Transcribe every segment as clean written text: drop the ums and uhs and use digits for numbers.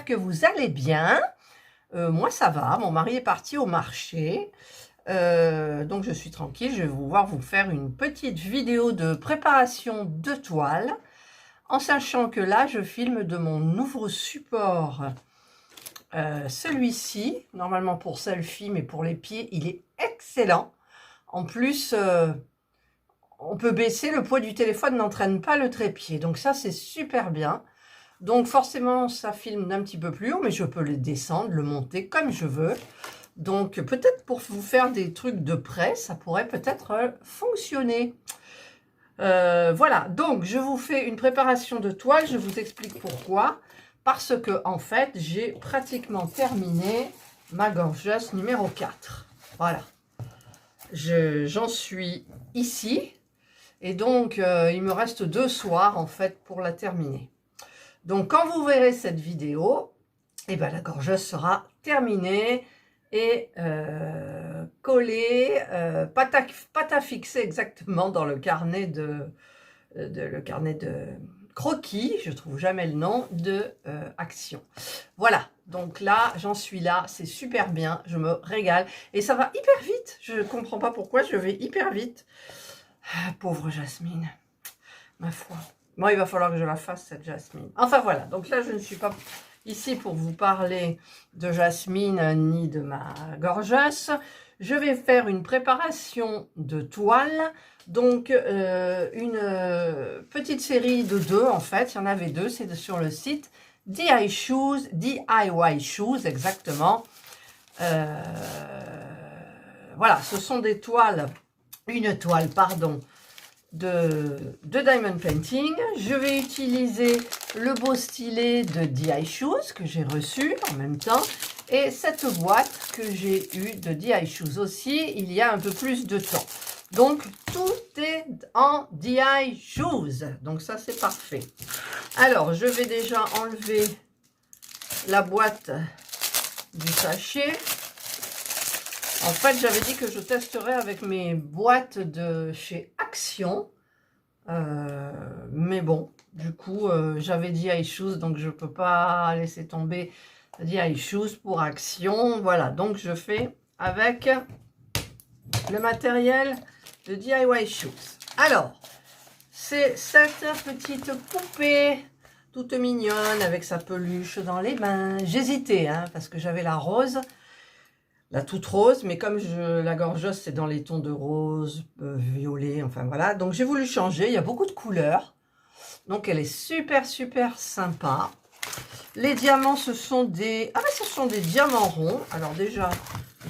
j'espère que vous allez bien. Moi, ça va. Mon mari est parti au marché. Donc, je suis tranquille. Je vais vous faire une petite vidéo de préparation de toile. En sachant que là, je filme de mon nouveau support. Celui-ci, normalement pour selfie, mais pour les pieds, il est excellent. En plus, on peut baisser, le poids du téléphone n'entraîne pas le trépied. Donc ça, c'est super bien. Donc forcément, ça filme d'un petit peu plus haut, mais je peux le descendre, le monter comme je veux. Donc peut-être pour vous faire des trucs de près, ça pourrait peut-être fonctionner. Voilà, donc je vous fais une préparation de toile, je vous explique pourquoi. Parce que en fait, j'ai pratiquement terminé ma gorgeuse numéro 4. Voilà. J'en suis ici. Et donc, il me reste 2 soirs, en fait, pour la terminer. Donc, quand vous verrez cette vidéo, eh ben, la gorgeuse sera terminée et collée, pas à fixer exactement dans le carnet de croquis, je trouve jamais le nom, de action. Voilà, donc là, j'en suis là, c'est super bien, je me régale. Et ça va hyper vite, je ne comprends pas pourquoi, je vais hyper vite. Ah, pauvre Jasmine, ma foi. Moi, il va falloir que je la fasse, cette Jasmine. Enfin, voilà. Donc là, je ne suis pas ici pour vous parler de Jasmine ni de ma gorgeuse. Je vais faire une préparation de toile. Donc, une petite série de 2, en fait. Il y en avait 2, c'est sur le site DIY Shoes, exactement. Voilà, ce sont des toiles. Une toile, pardon, de Diamond Painting. Je vais utiliser le beau stylet de DI Shoes que j'ai reçu en même temps. Et cette boîte que j'ai eue de DI Shoes aussi, il y a un peu plus de temps. Donc, tout est en DI Shoes. Donc, ça, c'est parfait. Alors, je vais déjà enlever la boîte du sachet. En fait, j'avais dit que je testerais avec mes boîtes de chez Action. Mais bon, du coup, j'avais dit DI Shoes, donc je ne peux pas laisser tomber DI Shoes pour Action. Voilà, donc je fais avec le matériel de DIY Shoes. Alors, c'est cette petite poupée toute mignonne avec sa peluche dans les mains. J'hésitais, hein, parce que j'avais la rose. La toute rose, mais comme la gorgeuse, c'est dans les tons de rose, violet, enfin voilà. Donc, j'ai voulu changer. Il y a beaucoup de couleurs. Donc, elle est super, super sympa. Les diamants, ce sont des... Ah ben, ce sont des diamants ronds. Alors, déjà,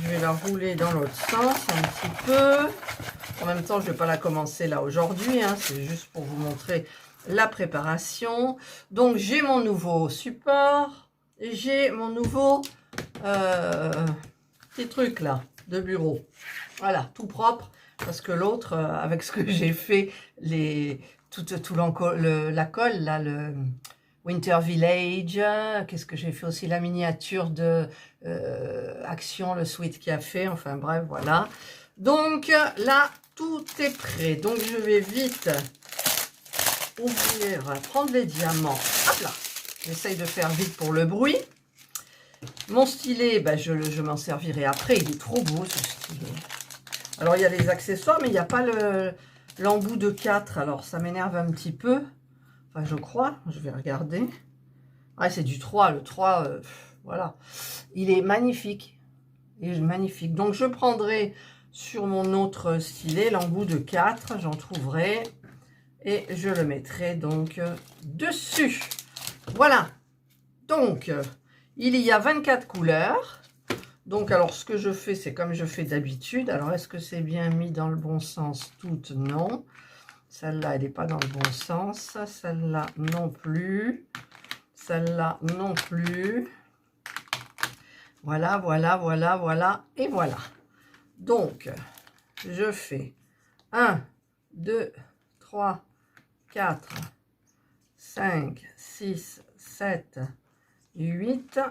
je vais la rouler dans l'autre sens un petit peu. En même temps, je ne vais pas la commencer là aujourd'hui. Hein, c'est juste pour vous montrer la préparation. Donc, j'ai mon nouveau support. J'ai mon nouveau... petit truc là de bureau, voilà, tout propre, parce que l'autre avec ce que j'ai fait, la colle là, le Winter Village, qu'est-ce que j'ai fait aussi, la miniature de Action, le sweat qui a fait, enfin bref, voilà. Donc là tout est prêt, donc je vais vite ouvrir, prendre les diamants, hop là, j'essaye de faire vite pour le bruit. Mon stylet, ben je m'en servirai après. Il est trop beau, ce stylet. Alors, il y a les accessoires, mais il n'y a pas l'embout de 4. Alors, ça m'énerve un petit peu. Enfin, je crois. Je vais regarder. Ah, c'est du 3. Le 3, voilà. Il est magnifique. Il est magnifique. Donc, je prendrai sur mon autre stylet l'embout de 4. J'en trouverai. Et je le mettrai donc dessus. Voilà. Donc... il y a 24 couleurs. Donc, alors, ce que je fais, c'est comme je fais d'habitude. Alors, est-ce que c'est bien mis dans le bon sens? Toutes, non. Celle-là, elle n'est pas dans le bon sens. Celle-là, non plus. Celle-là, non plus. Voilà, voilà, voilà, voilà. Et voilà. Donc, je fais 1, 2, 3, 4, 5, 6, 7... 8,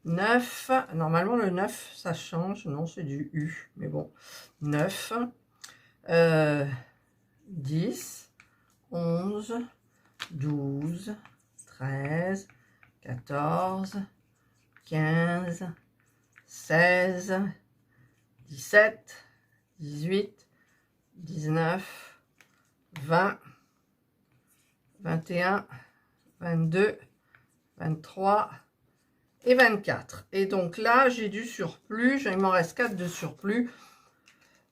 9, normalement le 9 ça change, non c'est du U, mais bon, 9, 10, 11, 12, 13, 14, 15, 16, 17, 18, 19, 20, 21, 22, 23 et 24. Et donc là, j'ai du surplus. Il m'en reste 4 de surplus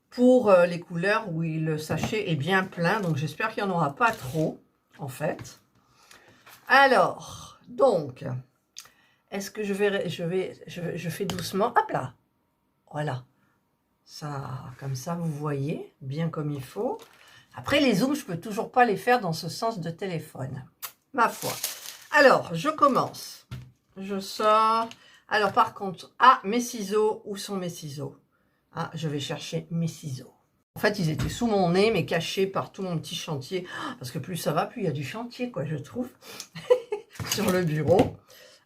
pour les couleurs où le sachet est bien plein. Donc, j'espère qu'il n'y en aura pas trop, en fait. Alors, donc, est-ce que je fais doucement. Hop là. Voilà. Ça, comme ça, vous voyez, bien comme il faut. Après, les zooms, je peux toujours pas les faire dans ce sens de téléphone. Ma foi. Alors, je commence. Je sors. Alors, par contre, mes ciseaux. Où sont mes ciseaux? Je vais chercher mes ciseaux. En fait, ils étaient sous mon nez, mais cachés par tout mon petit chantier. Parce que plus ça va, plus il y a du chantier, quoi, je trouve, sur le bureau.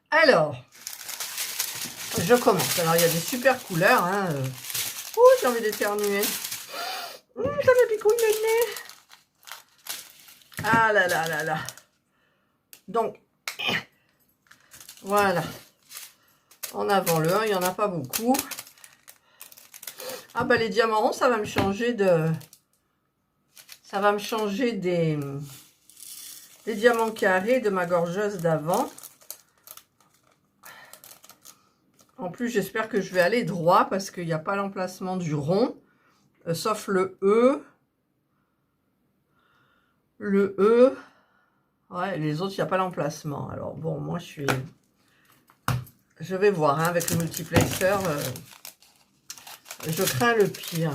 Alors, je commence. Alors, il y a des super couleurs. Ouh, j'ai envie d'éternuer. Ça me picouille le nez. Ah là là là là. Donc, voilà. En avant le 1, il n'y en a pas beaucoup. Ah bah les diamants, ça va me changer de... Ça va me changer des diamants carrés de ma gorgeuse d'avant. En plus, j'espère que je vais aller droit parce qu'il n'y a pas l'emplacement du rond. Sauf le E. Le E. Ouais, les autres, il n'y a pas l'emplacement. Alors bon, moi, je vais voir avec le multiplexeur. Je crains le pire.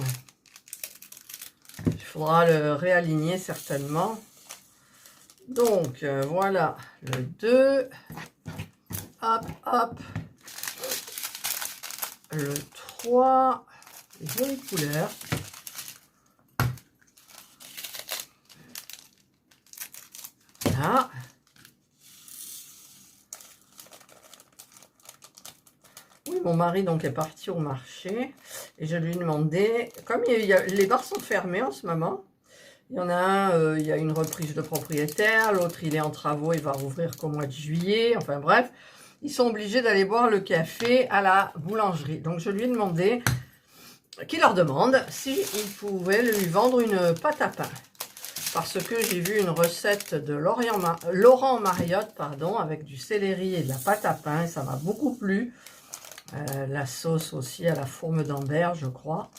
Il faudra le réaligner certainement. Donc, voilà le 2. Hop, hop. Le 3. Les jolies couleurs. Voilà. Oui, mon mari donc est parti au marché et je lui ai demandé, comme les bars sont fermés en ce moment, il y en a un, il y a une reprise de propriétaire, l'autre il est en travaux, il va rouvrir qu'au mois de juillet, enfin bref, ils sont obligés d'aller boire le café à la boulangerie. Donc je lui ai demandé, qu'il leur demande s'il pouvait lui vendre une pâte à pain. Parce que j'ai vu une recette de Laurent Mariotte, pardon, avec du céleri et de la pâte à pain, et ça m'a beaucoup plu. La sauce aussi à la fourme d'Ambert, je crois.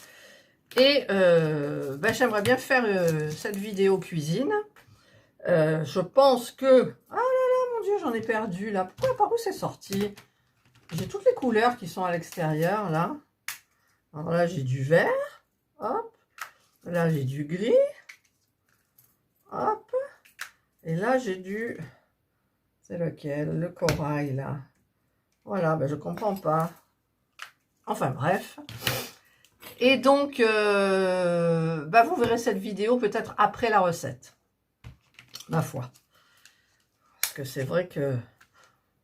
Et j'aimerais bien faire cette vidéo cuisine. Je pense que... Ah là là, mon Dieu, j'en ai perdu là. Pourquoi, par où c'est sorti? J'ai toutes les couleurs qui sont à l'extérieur là. Alors là, j'ai du vert. Hop. Là, j'ai du gris. Hop. Et là, j'ai du... C'est lequel? Le corail là. Voilà, je comprends pas. Enfin bref. Et donc, vous verrez cette vidéo peut-être après la recette. Ma foi. Parce que c'est vrai que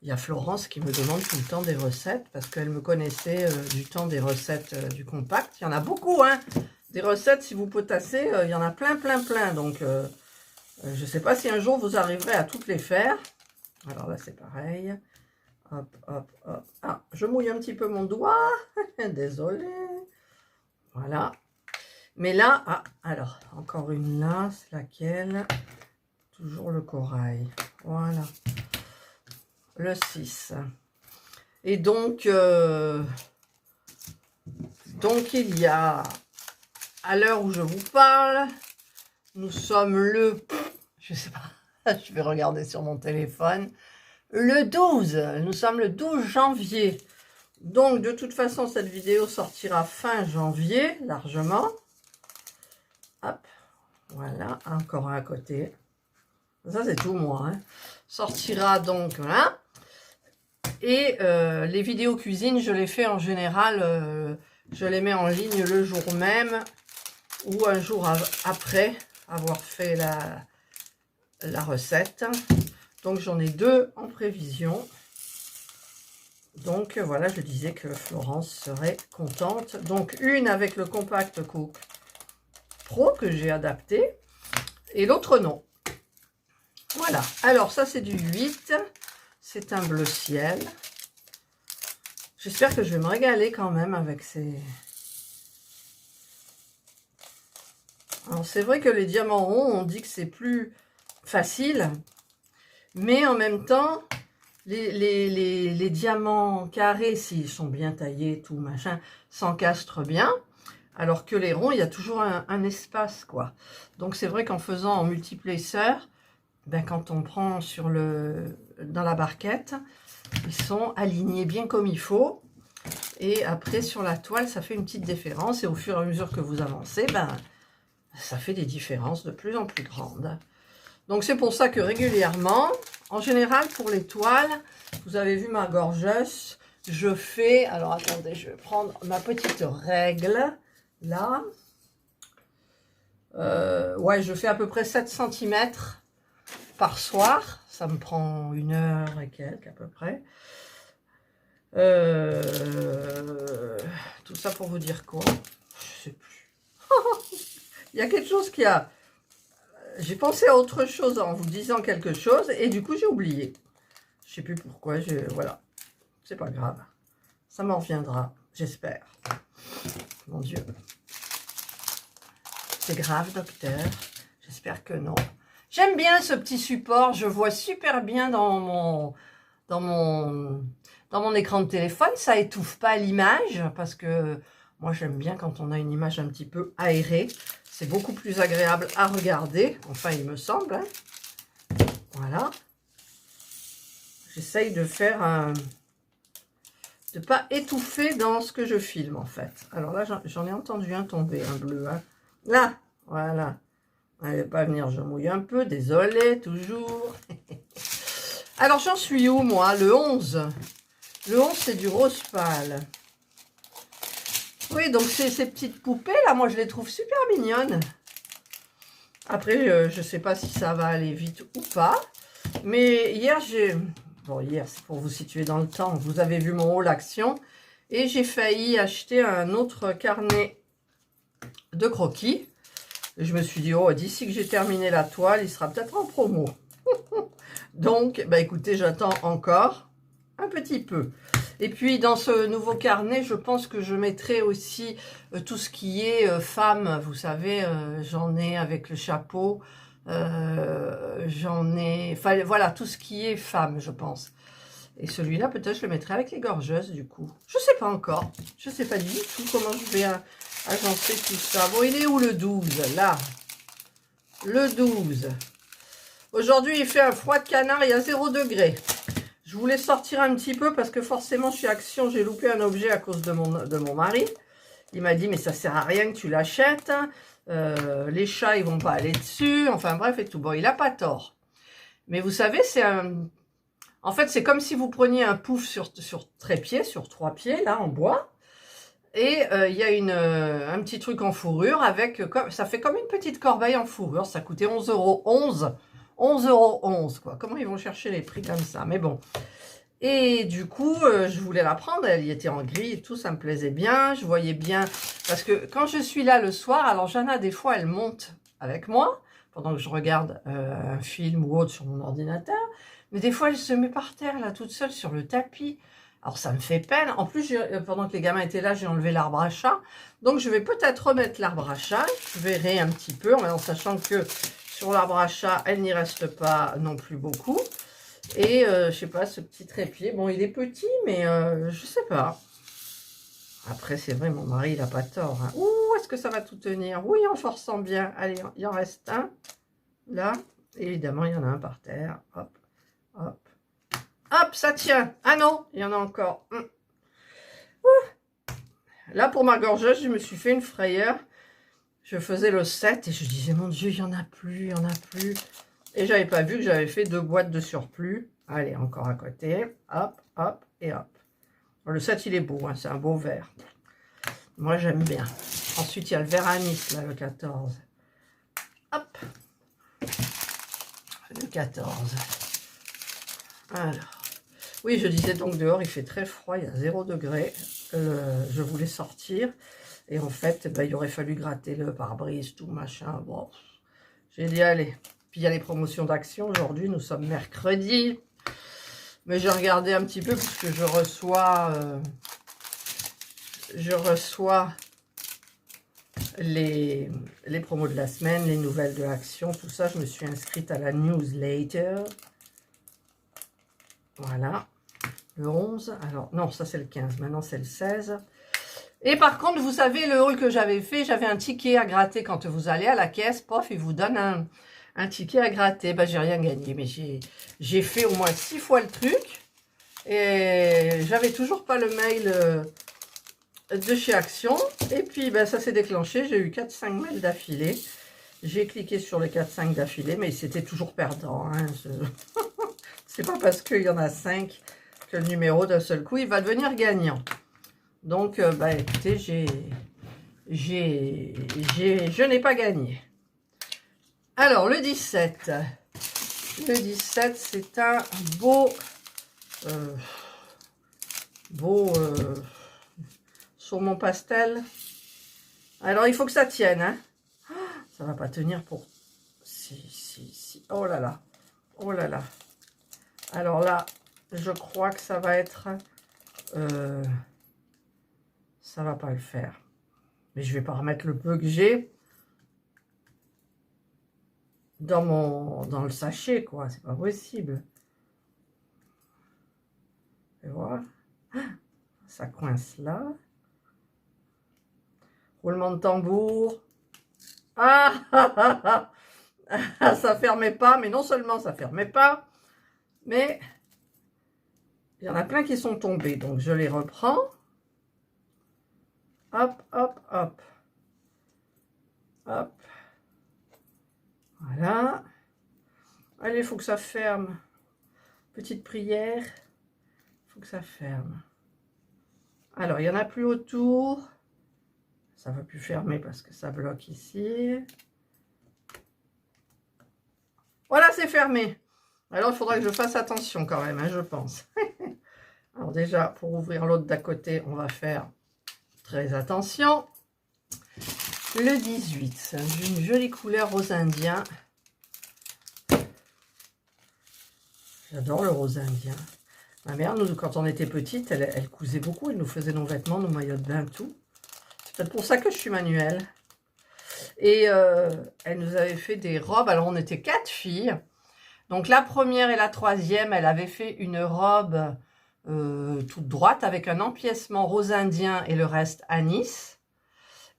il y a Florence qui me demande tout le temps des recettes. Parce qu'elle me connaissait du temps des recettes du compact. Il y en a beaucoup, hein. Des recettes, si vous potassez, il y en a plein, plein, plein. Donc, je ne sais pas si un jour vous arriverez à toutes les faire. Alors là, c'est pareil. Hop, hop, hop. Ah, je mouille un petit peu mon doigt. Désolée. Voilà. Mais là, alors, encore une là. C'est laquelle? Toujours le corail. Voilà. Le 6. Et donc, il y a, à l'heure où je vous parle, nous sommes le... Je sais pas. Je vais regarder sur mon téléphone. Le 12, nous sommes le 12 janvier. Donc, de toute façon, cette vidéo sortira fin janvier, largement. Hop, voilà, encore un à côté. Ça, c'est tout moi. Hein. Sortira donc, voilà. Et les vidéos cuisine, je les fais en général, je les mets en ligne le jour même ou un jour après avoir fait la recette. Donc, j'en ai 2 en prévision. Donc, voilà, je disais que Florence serait contente. Donc, une avec le Compact Cook Pro que j'ai adapté et l'autre non. Voilà. Alors, ça, c'est du 8. C'est un bleu ciel. J'espère que je vais me régaler quand même avec ces... Alors, c'est vrai que les diamants ronds, on dit que c'est plus facile. Mais en même temps, les diamants carrés, s'ils sont bien taillés, tout machin, s'encastrent bien. Alors que les ronds, il y a toujours un espace, quoi. Donc, c'est vrai qu'en faisant en multiplaceur, ben, quand on prend dans la barquette, ils sont alignés bien comme il faut. Et après, sur la toile, ça fait une petite différence. Et au fur et à mesure que vous avancez, ben, ça fait des différences de plus en plus grandes. Donc, c'est pour ça que régulièrement, en général, pour les toiles, vous avez vu ma gorgeuse, je fais... Alors, attendez, je vais prendre ma petite règle, là. Ouais, je fais à peu près 7 cm par soir. Ça me prend 1 heure et quelques, à peu près. Tout ça pour vous dire quoi? Je sais plus. Il y a quelque chose qui a... J'ai pensé à autre chose en vous disant quelque chose et du coup j'ai oublié. Je sais plus pourquoi, voilà. C'est pas grave. Ça m'en reviendra, j'espère. Mon Dieu. C'est grave, docteur. J'espère que non. J'aime bien ce petit support. Je vois super bien dans mon écran de téléphone. Ça étouffe pas l'image parce que moi j'aime bien quand on a une image un petit peu aérée. C'est beaucoup plus agréable à regarder. Enfin, il me semble. Hein. Voilà. J'essaye de faire de pas étouffer dans ce que je filme, en fait. Alors là, j'en ai entendu un tomber, un bleu. Hein. Là, voilà. Allez, pas venir, je mouille un peu. Désolée, toujours. Alors, j'en suis où, moi? Le 11. Le 11, c'est du rose pâle. Oui, donc ces petites poupées, là, moi, je les trouve super mignonnes. Après, je ne sais pas si ça va aller vite ou pas. Mais hier, Bon, hier, c'est pour vous situer dans le temps. Vous avez vu mon haul action. Et j'ai failli acheter un autre carnet de croquis. Et je me suis dit, oh, d'ici que j'ai terminé la toile, il sera peut-être en promo. Donc, bah, écoutez, j'attends encore un petit peu. Et puis, dans ce nouveau carnet, je pense que je mettrai aussi tout ce qui est femme. Vous savez, j'en ai avec le chapeau. J'en ai... Enfin, voilà, tout ce qui est femme, je pense. Et celui-là, peut-être, je le mettrai avec les gorgeuses, du coup. Je sais pas encore. Je sais pas du tout comment je vais agencer tout ça. Bon, il est où le 12? Là. Le 12. Aujourd'hui, il fait un froid de canard, il y a 0 degré. Je voulais sortir un petit peu parce que forcément, chez Action, j'ai loupé un objet à cause de mon mari. Il m'a dit, mais ça sert à rien que tu l'achètes. Les chats, ils vont pas aller dessus. Enfin, bref et tout. Bon, il a pas tort. Mais vous savez, en fait, c'est comme si vous preniez un pouf sur trépied, sur 3 pieds, là, en bois. Et il y a un petit truc en fourrure avec... ça fait comme une petite corbeille en fourrure. Ça coûtait 11,11 €. 11,11 €, quoi. Comment ils vont chercher les prix comme ça? Mais bon. Et du coup, je voulais la prendre. Elle y était en gris et tout. Ça me plaisait bien. Je voyais bien. Parce que quand je suis là le soir, alors Jana, des fois, elle monte avec moi pendant que je regarde un film ou autre sur mon ordinateur. Mais des fois, elle se met par terre, là, toute seule, sur le tapis. Alors, ça me fait peine. En plus, pendant que les gamins étaient là, j'ai enlevé l'arbre à chat. Donc, je vais peut-être remettre l'arbre à chat. Je verrai un petit peu, en sachant que sur l'arbre à chat, elle n'y reste pas non plus beaucoup. Et, je sais pas, ce petit trépied. Bon, il est petit, mais je sais pas. Après, c'est vrai, mon mari, il n'a pas tort. Hein. Ouh, est-ce que ça va tout tenir? Oui, en forçant bien. Allez, il en reste un. Là. Et évidemment, il y en a un par terre. Hop, hop. Hop, ça tient. Ah non, il y en a encore. Là, pour ma gorgeuse, je me suis fait une frayeur. Je faisais le 7 et je disais, mon Dieu, il n'y en a plus, il n'y en a plus. Et j'avais pas vu que j'avais fait 2 boîtes de surplus. Allez, encore à côté. Hop, hop et hop. Le 7, il est beau, hein, c'est un beau vert. Moi, j'aime bien. Ensuite, il y a le vert anis, là, le 14. Hop. Le 14. Alors. Oui, je disais donc dehors, il fait très froid, il y a 0 degré. Je voulais sortir. Et en fait, ben, il aurait fallu gratter le pare-brise, tout machin. Bon, j'ai dit, allez. Puis il y a les promotions d'Action. Aujourd'hui, nous sommes mercredi. Mais j'ai regardé un petit peu puisque je reçois les promos de la semaine, les nouvelles de Action, tout ça. Je me suis inscrite à la newsletter. Voilà. Le 11. Alors, non, ça c'est le 15. Maintenant, c'est le 16. Et par contre, vous savez, le haul que j'avais fait, j'avais un ticket à gratter quand vous allez à la caisse. Pof, ils vous donnent un ticket à gratter. Ben, j'ai rien gagné, mais j'ai fait au moins 6 fois le truc. Et j'avais toujours pas le mail de chez Action. Et puis, ben, ça s'est déclenché. J'ai eu 4-5 mails d'affilée. J'ai cliqué sur les 4-5 d'affilée, mais c'était toujours perdant. Hein. C'est pas parce qu'il y en a 5 que le numéro d'un seul coup, il va devenir gagnant. Donc, bah, écoutez, je n'ai pas gagné. Alors, le 17. Le 17, c'est un beau saumon pastel. Alors, il faut que ça tienne. Hein. Ça va pas tenir pour... Si. Oh là là. Oh là là. Alors là, je crois que ça va être... ça va pas le faire. Mais je vais pas remettre le peu que j'ai dans le sachet, quoi. C'est pas possible. Et voilà. Ça coince là. Roulement de tambour. Ah, ça fermait pas, mais non seulement ça fermait pas, mais il y en a plein qui sont tombés. Donc je les reprends. Hop, hop, hop. Hop. Voilà. Allez, il faut que ça ferme. Petite prière. Il faut que ça ferme. Alors, il n'y en a plus autour. Ça ne va plus fermer parce que ça bloque ici. Voilà, c'est fermé. Alors, il faudra que je fasse attention quand même, hein, je pense. Alors déjà, pour ouvrir l'autre d'à côté, on va faire très attention. Le 18, c'est une jolie couleur rose indien. J'adore le rose indien. Ma mère, nous, quand on était petite, elle cousait beaucoup. Elle nous faisait nos vêtements, nos maillots de bain, tout. C'est peut-être pour ça que je suis manuelle. Et elle nous avait fait des robes. Alors, on était 4 filles. Donc, la première et la troisième, elle avait fait une robe toute droite avec un empiècement rose indien et le reste anis.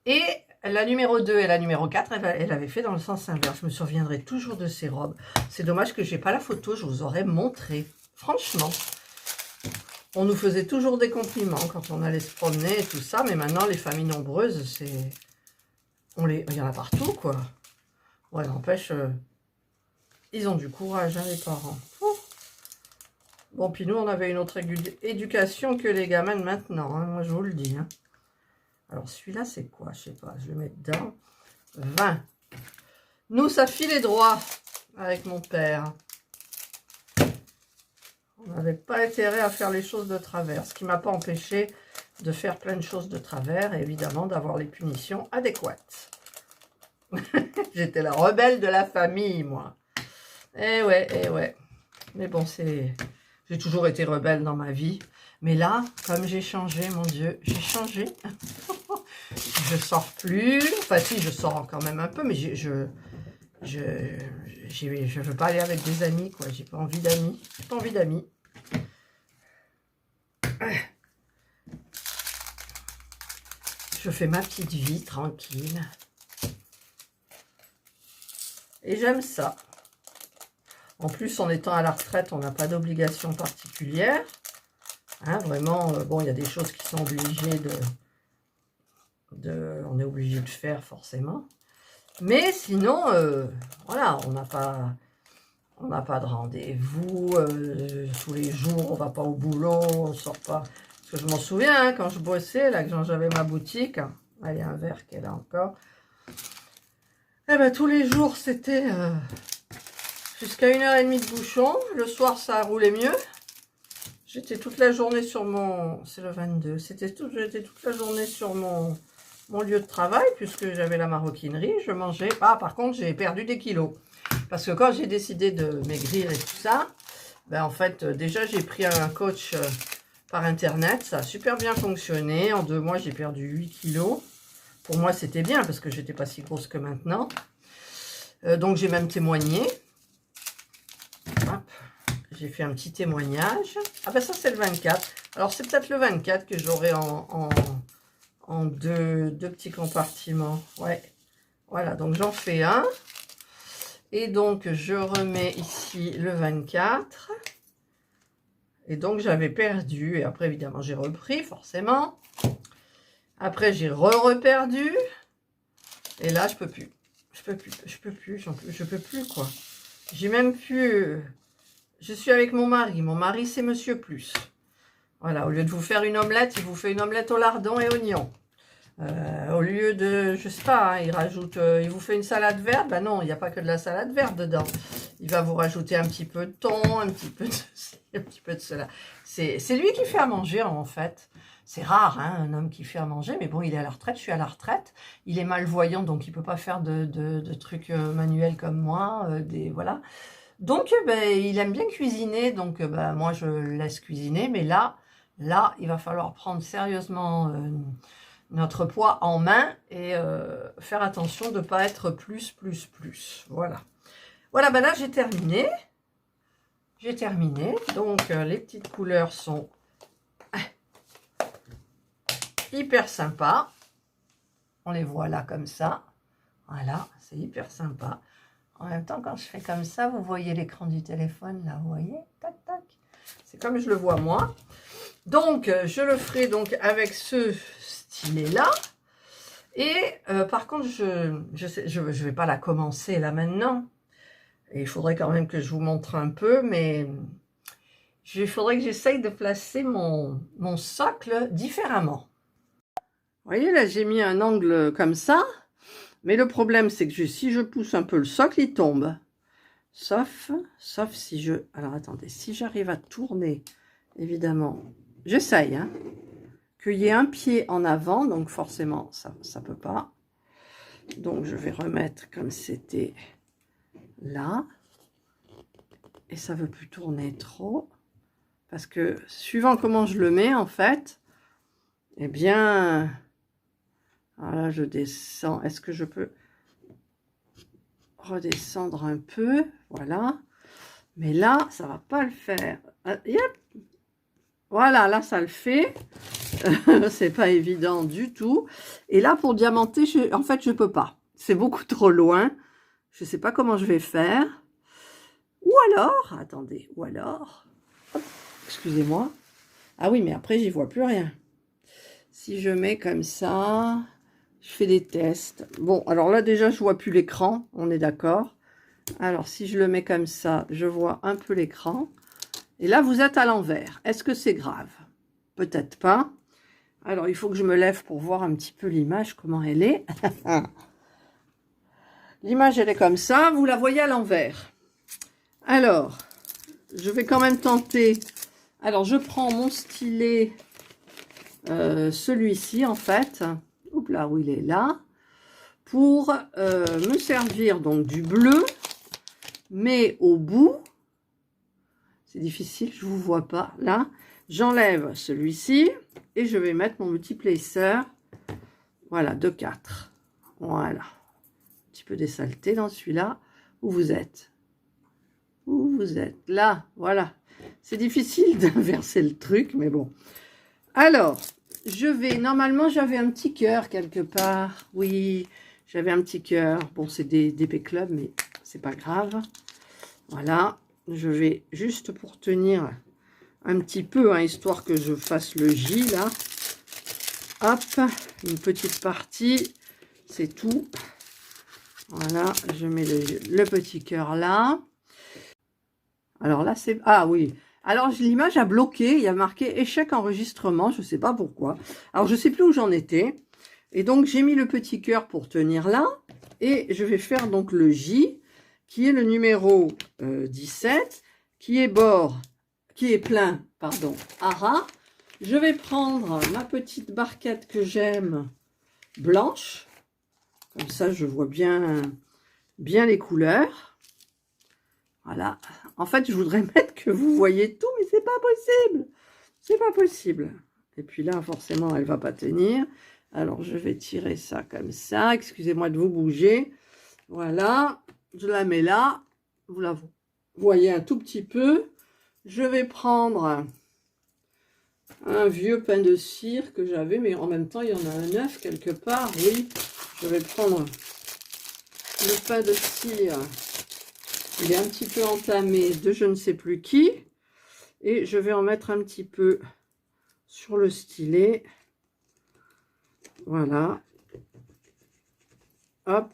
Et la numéro 2 et la numéro 4, elle avait fait dans le sens inverse. Je me souviendrai toujours de ces robes. C'est dommage que je n'ai pas la photo, je vous aurais montré. Franchement, on nous faisait toujours des compliments quand on allait se promener et tout ça. Mais maintenant, les familles nombreuses, c'est... Il y en a partout, quoi. Ouais, n'empêche, ils ont du courage, hein, les parents. Bon, puis nous, on avait une autre éducation que les gamins de maintenant, hein, moi, je vous le dis. Hein. Alors, celui-là, c'est quoi? Je sais pas, je vais le mettre dedans. 20. Nous, ça filait droit avec mon père. On n'avait pas intérêt à faire les choses de travers, ce qui ne m'a pas empêché de faire plein de choses de travers et évidemment d'avoir les punitions adéquates. J'étais la rebelle de la famille, moi. Eh ouais. Mais bon, j'ai toujours été rebelle dans ma vie. Mais là, comme j'ai changé, mon Dieu, j'ai changé. Je sors plus. Enfin, si, je sors quand même un peu, mais je veux pas aller avec des amis, quoi. J'ai pas envie d'amis. J'ai pas envie d'amis. Je fais ma petite vie tranquille. Et j'aime ça. En plus, en étant à la retraite, on n'a pas d'obligation particulière. Hein, vraiment, bon, il y a des choses qui sont obligées on est obligé de faire forcément. Mais sinon, voilà, on n'a pas de rendez-vous tous les jours, on va pas au boulot, on sort pas. Parce que je m'en souviens, hein, quand je bossais, là, quand j'avais ma boutique, là, il y a un verre qu'elle a encore. Eh ben, tous les jours, c'était jusqu'à 1h30 de bouchon. Le soir, ça roulait mieux. J'étais toute la journée sur mon... C'est le 22. J'étais toute la journée sur mon lieu de travail, puisque j'avais la maroquinerie. Je mangeais. Ah, par contre, j'ai perdu des kilos. Parce que quand j'ai décidé de maigrir et tout ça, Ben, en fait, déjà, j'ai pris un coach par Internet. Ça a super bien fonctionné. En 2 mois, j'ai perdu 8 kilos. Pour moi, c'était bien parce que j'étais pas si grosse que maintenant. Donc, j'ai même témoigné. J'ai fait un petit témoignage. Ah ben ça, c'est le 24. Alors, c'est peut-être le 24 que j'aurai en deux petits compartiments. Ouais. Voilà, donc j'en fais un. Et donc, je remets ici le 24. Et donc, j'avais perdu. Et après, évidemment, j'ai repris, forcément. Après, j'ai reperdu. Et là, je peux plus. Je peux plus, quoi. J'ai même plus... Je suis avec mon mari. Mon mari, c'est Monsieur Plus. Voilà, au lieu de vous faire une omelette, il vous fait une omelette au lardon et oignons. Au lieu de, je sais pas, hein, il vous fait une salade verte. Ben non, il n'y a pas que de la salade verte dedans. Il va vous rajouter un petit peu de thon, un petit peu de ceci, un petit peu de cela. C'est lui qui fait à manger, en fait. C'est rare, hein, un homme qui fait à manger, mais bon, il est à la retraite, je suis à la retraite. Il est malvoyant, donc il peut pas faire de trucs manuels comme moi. Voilà. Donc, ben, il aime bien cuisiner, donc ben, moi, je le laisse cuisiner. Mais là, il va falloir prendre sérieusement notre poids en main et faire attention de ne pas être plus. Voilà. Voilà, ben là, j'ai terminé. Donc, les petites couleurs sont hyper sympas. On les voit là comme ça. Voilà, c'est hyper sympa. En même temps, quand je fais comme ça, vous voyez l'écran du téléphone, là, vous voyez? Tac, tac. C'est comme je le vois moi. Donc, je le ferai donc avec ce stylet-là. Et par contre, je vais pas la commencer là maintenant. Et il faudrait quand même que je vous montre un peu, mais il faudrait que j'essaye de placer mon socle différemment. Vous voyez, là, j'ai mis un angle comme ça. Mais le problème, c'est que si je pousse un peu le socle, il tombe. Sauf si je... Alors, attendez, si j'arrive à tourner, évidemment, j'essaye, hein, qu'il y ait un pied en avant, donc forcément, ça peut pas. Donc, je vais remettre comme c'était là. Et ça veut plus tourner trop. Parce que, suivant comment je le mets, en fait, eh bien... Voilà, je descends. Est-ce que je peux redescendre un peu? Voilà. Mais là, ça va pas le faire. Yep. Voilà, là, ça le fait. C'est pas évident du tout. Et là, pour diamanter, en fait, je peux pas. C'est beaucoup trop loin. Je sais pas comment je vais faire. Ou alors, attendez, excusez-moi. Ah oui, mais après, j'y vois plus rien. Si je mets comme ça... Je fais des tests. Bon, alors là, déjà, je vois plus l'écran. On est d'accord. Alors, si je le mets comme ça, je vois un peu l'écran. Et là, vous êtes à l'envers. Est-ce que c'est grave? Peut-être pas. Alors, il faut que je me lève pour voir un petit peu l'image, comment elle est. L'image, elle est comme ça. Vous la voyez à l'envers. Alors, je vais quand même tenter. Alors, je prends mon stylet, celui-ci, en fait. Oups là, où il est là, pour me servir donc du bleu, mais au bout, c'est difficile, je vous vois pas, là, j'enlève celui-ci, et je vais mettre mon multiplacer, voilà, de 4, voilà, un petit peu des saletés dans celui-là, où vous êtes, là, voilà, c'est difficile d'inverser le truc, mais bon, alors, je vais, normalement, j'avais un petit cœur quelque part. Oui, j'avais un petit cœur. Bon, c'est des P-Club, mais c'est pas grave. Voilà, je vais juste pour tenir un petit peu, hein, histoire que je fasse le J, là. Hop, une petite partie, c'est tout. Voilà, je mets le petit cœur là. Alors là, c'est... Ah oui. Alors, l'image a bloqué, il y a marqué échec enregistrement, je ne sais pas pourquoi. Alors, je ne sais plus où j'en étais. Et donc, j'ai mis le petit cœur pour tenir là. Et je vais faire donc le J, qui est le numéro 17, qui est plein, pardon, à ras. Je vais prendre ma petite barquette que j'aime, blanche. Comme ça, je vois bien les couleurs. Voilà, En fait, je voudrais mettre que vous voyez tout, mais c'est pas possible. C'est pas possible. Et puis là, forcément, elle va pas tenir. Alors, je vais tirer ça comme ça. Excusez-moi de vous bouger. Voilà. Je la mets là. Vous la voyez un tout petit peu. Je vais prendre un vieux pain de cire que j'avais, mais en même temps, il y en a un neuf quelque part. Oui, je vais prendre le pain de cire. Il est un petit peu entamé de je ne sais plus qui. Et je vais en mettre un petit peu sur le stylet. Voilà. Hop.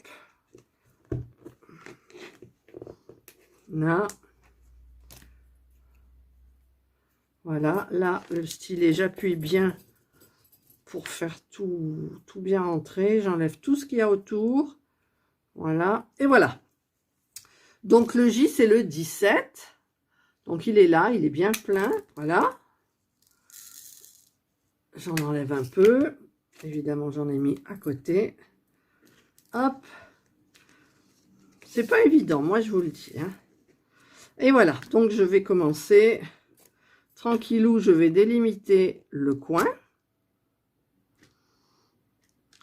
Là. Voilà. Là, le stylet, j'appuie bien pour faire tout bien rentrer. J'enlève tout ce qu'il y a autour. Voilà. Et voilà. Donc, le J, c'est le 17. Donc, il est là. Il est bien plein. Voilà. J'en enlève un peu. Évidemment, j'en ai mis à côté. Hop. C'est pas évident, moi, je vous le dis. Hein. Et voilà. Donc, je vais commencer. Tranquillou, je vais délimiter le coin.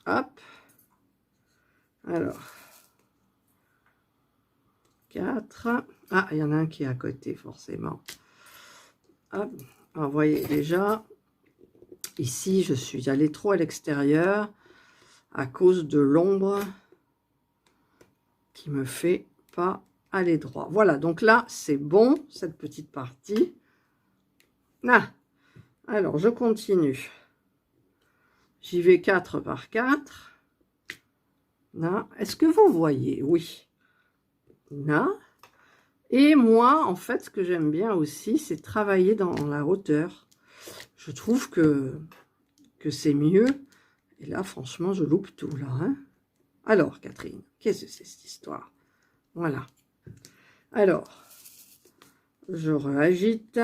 Hop. Alors. 4. Ah, il y en a un qui est à côté, forcément. Hop. Alors, vous voyez déjà, ici, je suis allée trop à l'extérieur à cause de l'ombre qui me fait pas aller droit. Voilà, donc là, c'est bon, cette petite partie. Ah, alors, je continue. J'y vais 4 par 4. Là, est-ce que vous voyez? Oui. Là. Et moi, en fait, ce que j'aime bien aussi, c'est travailler dans la hauteur. Je trouve que c'est mieux. Et là, franchement, je loupe tout, là. Hein. Alors, Catherine, qu'est-ce que c'est cette histoire? Voilà. Alors, je réagite.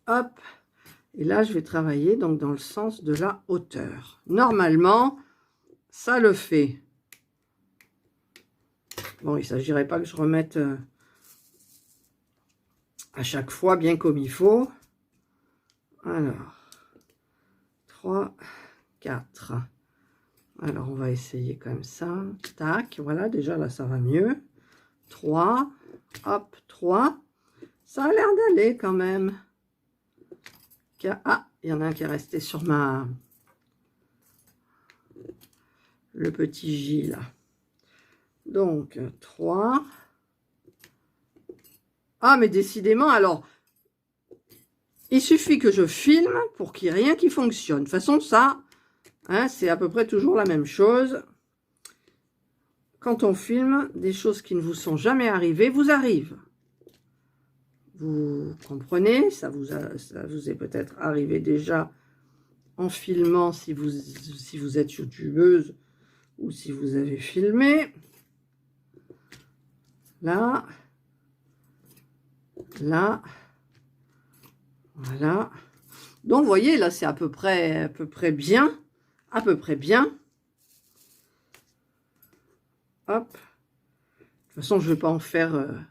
Hop. Et là, je vais travailler donc dans le sens de la hauteur. Normalement, ça le fait. Bon, il ne s'agirait pas que je remette à chaque fois bien comme il faut. Alors, 3, 4. Alors, on va essayer comme ça. Tac, voilà, déjà là, ça va mieux. 3, hop, 3. Ça a l'air d'aller quand même. Ah, il y en a un qui est resté sur le petit J, là. Donc, 3. Ah, mais décidément, alors, il suffit que je filme pour qu'il n'y ait rien qui fonctionne. De toute façon, ça, hein, c'est à peu près toujours la même chose. Quand on filme, des choses qui ne vous sont jamais arrivées, vous arrivent. Vous comprenez, ça vous est peut-être arrivé déjà en filmant si vous êtes youtubeuse ou si vous avez filmé. Là. Là. Voilà. Donc, vous voyez, là, c'est à peu près bien. À peu près bien. Hop. De toute façon, je ne vais pas en faire...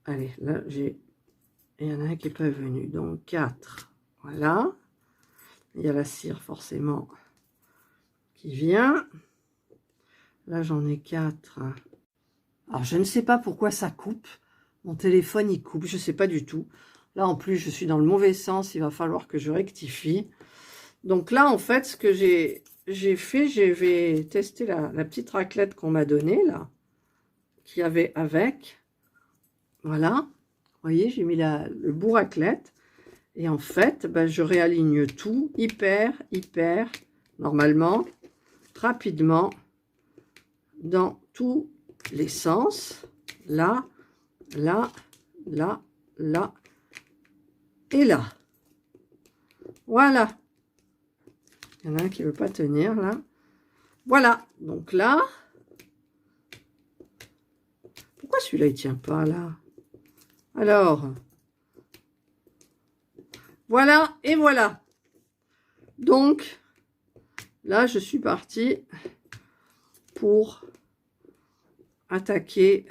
Allez, là, il y en a un qui n'est pas venu. Donc, 4. Voilà. Il y a la cire, forcément, qui vient. Là, j'en ai 4. Alors, je ne sais pas pourquoi ça coupe. Mon téléphone, il coupe. Je ne sais pas du tout. Là, en plus, je suis dans le mauvais sens. Il va falloir que je rectifie. Donc là, en fait, ce que j'ai fait, je vais tester la petite raclette qu'on m'a donnée, là, qu'il y avait avec. Voilà. Vous voyez, j'ai mis le bout raclette. Et en fait, ben, je réaligne tout hyper, normalement, rapidement, dans tous les sens. Là, là, là, là et là. Voilà. Il y en a un qui ne veut pas tenir, là. Voilà. Donc là. Pourquoi celui-là, il ne tient pas, là? Alors. Voilà et voilà. Donc, là, je suis partie pour attaquer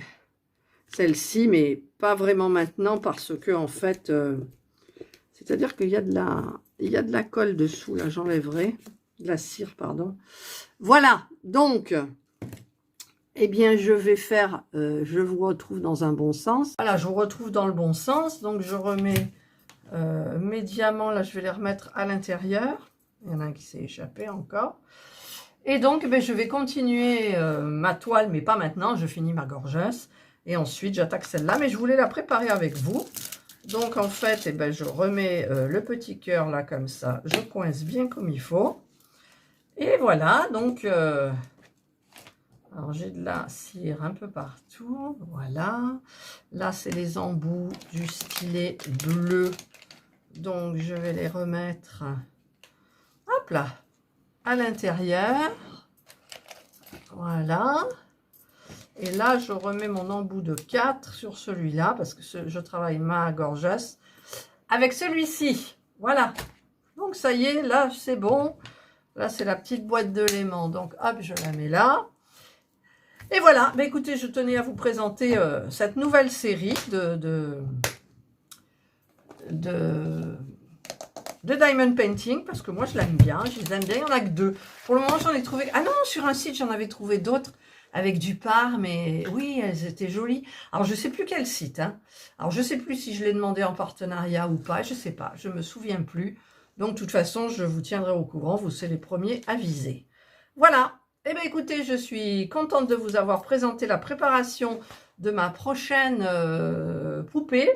celle-ci, mais pas vraiment maintenant parce que en fait, c'est-à-dire qu'il y a de la colle dessous, là j'enlèverai, de la cire, pardon. Voilà, donc, eh bien je vais faire, je vous retrouve dans un bon sens. Voilà, je vous retrouve dans le bon sens, donc je remets mes diamants, là je vais les remettre à l'intérieur. Il y en a un qui s'est échappé encore. Et donc, je vais continuer ma toile, mais pas maintenant, je finis ma gorgeuse. Et ensuite, j'attaque celle-là, mais je voulais la préparer avec vous. Donc, en fait, je remets le petit cœur là, comme ça. Je coince bien comme il faut. Et voilà, donc, alors j'ai de la cire un peu partout. Voilà. Là, c'est les embouts du stylet bleu. Donc, je vais les remettre, hop là, à l'intérieur. Voilà. Et là, je remets mon embout de 4 sur celui-là, parce que je travaille ma gorgeuse avec celui-ci. Voilà. Donc, ça y est, là, c'est bon. Là, c'est la petite boîte de l'aimant. Donc, hop, je la mets là. Et voilà. Écoutez, je tenais à vous présenter cette nouvelle série de diamond painting, parce que moi, je l'aime bien. Je les aime bien. Il n'y en a que 2. Pour le moment, j'en ai trouvé... Ah non, sur un site, j'en avais trouvé d'autres. Avec du par, mais oui, elles étaient jolies. Alors, je ne sais plus quel site. Hein. Alors, je ne sais plus si je l'ai demandé en partenariat ou pas. Je ne sais pas. Je ne me souviens plus. Donc, de toute façon, je vous tiendrai au courant. Vous serez les premiers avisés. Voilà. Eh bien, écoutez, je suis contente de vous avoir présenté la préparation de ma prochaine poupée.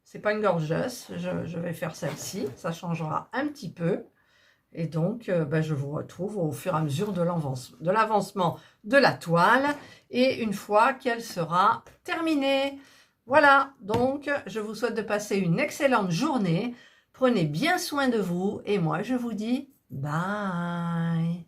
C'est pas une gorgeuse. Je vais faire celle-ci. Ça changera un petit peu. Et donc, je vous retrouve au fur et à mesure de l'avancement de la toile et une fois qu'elle sera terminée. Voilà, donc je vous souhaite de passer une excellente journée. Prenez bien soin de vous et moi, je vous dis bye.